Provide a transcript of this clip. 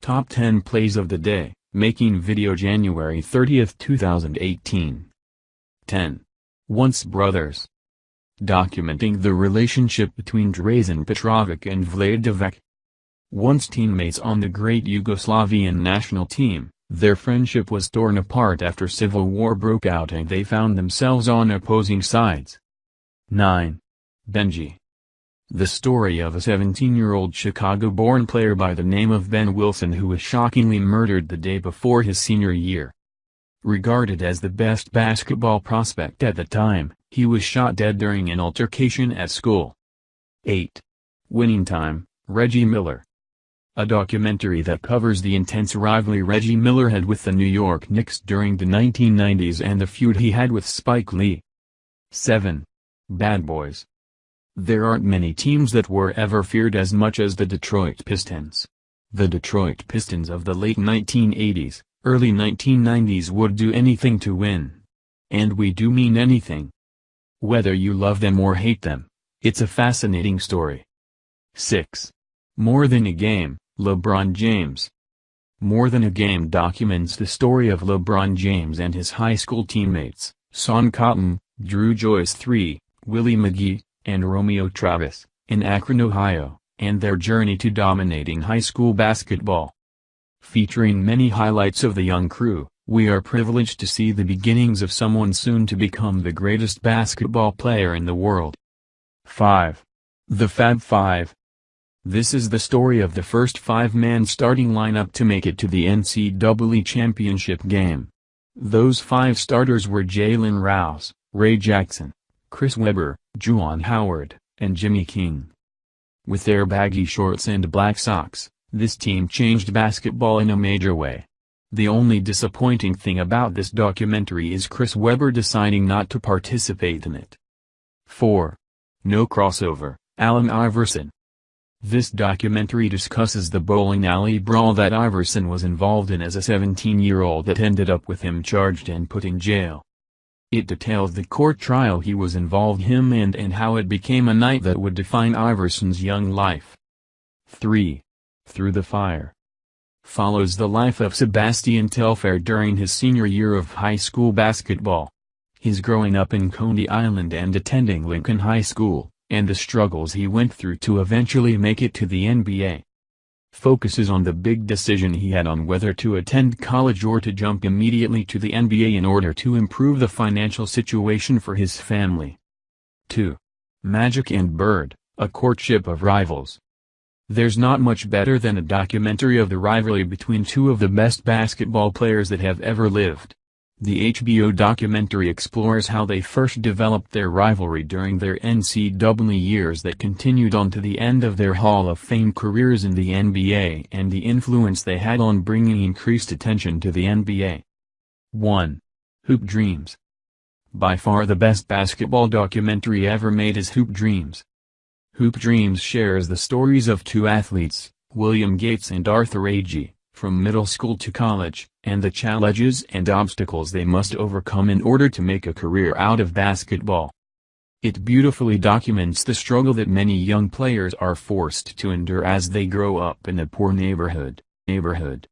Top 10 Plays of the Day, Making Video January 30, 2018. 10. Once Brothers. Documenting the relationship between Drazen Petrovic and Vlade Divac. Once teammates on the great Yugoslavian national team, their friendship was torn apart after civil war broke out and they found themselves on opposing sides. 9. Benji. The story of a 17-year-old Chicago-born player by the name of Ben Wilson who was shockingly murdered the day before his senior year. Regarded as the best basketball prospect at the time, he was shot dead during an altercation at school. 8. Winning Time, Reggie Miller. A documentary that covers the intense rivalry Reggie Miller had with the New York Knicks during the 1990s and the feud he had with Spike Lee. 7. Bad Boys. There aren't many teams that were ever feared as much as the Detroit Pistons. The Detroit Pistons of the late 1980s, early 1990s would do anything to win. And we do mean anything. Whether you love them or hate them, it's a fascinating story. 6. More Than a Game, LeBron James. More Than a Game documents the story of LeBron James and his high school teammates, Sean Cotton, Drew Joyce III, Willie McGee, and Romeo Travis, in Akron, Ohio, and their journey to dominating high school basketball. Featuring many highlights of the young crew, we are privileged to see the beginnings of someone soon to become the greatest basketball player in the world. 5. The Fab Five. This is the story of the first five-man starting lineup to make it to the NCAA championship game. Those five starters were Jalen Rouse, Ray Jackson, Chris Webber, Juwan Howard, and Jimmy King. With their baggy shorts and black socks, this team changed basketball in a major way. The only disappointing thing about this documentary is Chris Webber deciding not to participate in it. 4. No Crossover, Allen Iverson. This documentary discusses the bowling alley brawl that Iverson was involved in as a 17-year-old that ended up with him charged and put in jail. It details the court trial he was involved in and how it became a night that would define Iverson's young life. 3. Through the Fire. Follows the life of Sebastian Telfair during his senior year of high school basketball. His growing up in Coney Island and attending Lincoln High School, and the struggles he went through to eventually make it to the NBA. Focuses on the big decision he had on whether to attend college or to jump immediately to the NBA in order to improve the financial situation for his family. 2. Magic and Bird, A Courtship of Rivals. There's not much better than a documentary of the rivalry between two of the best basketball players that have ever lived. The HBO documentary explores how they first developed their rivalry during their NCAA years that continued on to the end of their Hall of Fame careers in the NBA and the influence they had on bringing increased attention to the NBA. 1. Hoop Dreams. By far the best basketball documentary ever made is Hoop Dreams. Hoop Dreams shares the stories of two athletes, William Gates and Arthur Agee, from middle school to college, and the challenges and obstacles they must overcome in order to make a career out of basketball. It beautifully documents the struggle that many young players are forced to endure as they grow up in a poor neighborhood.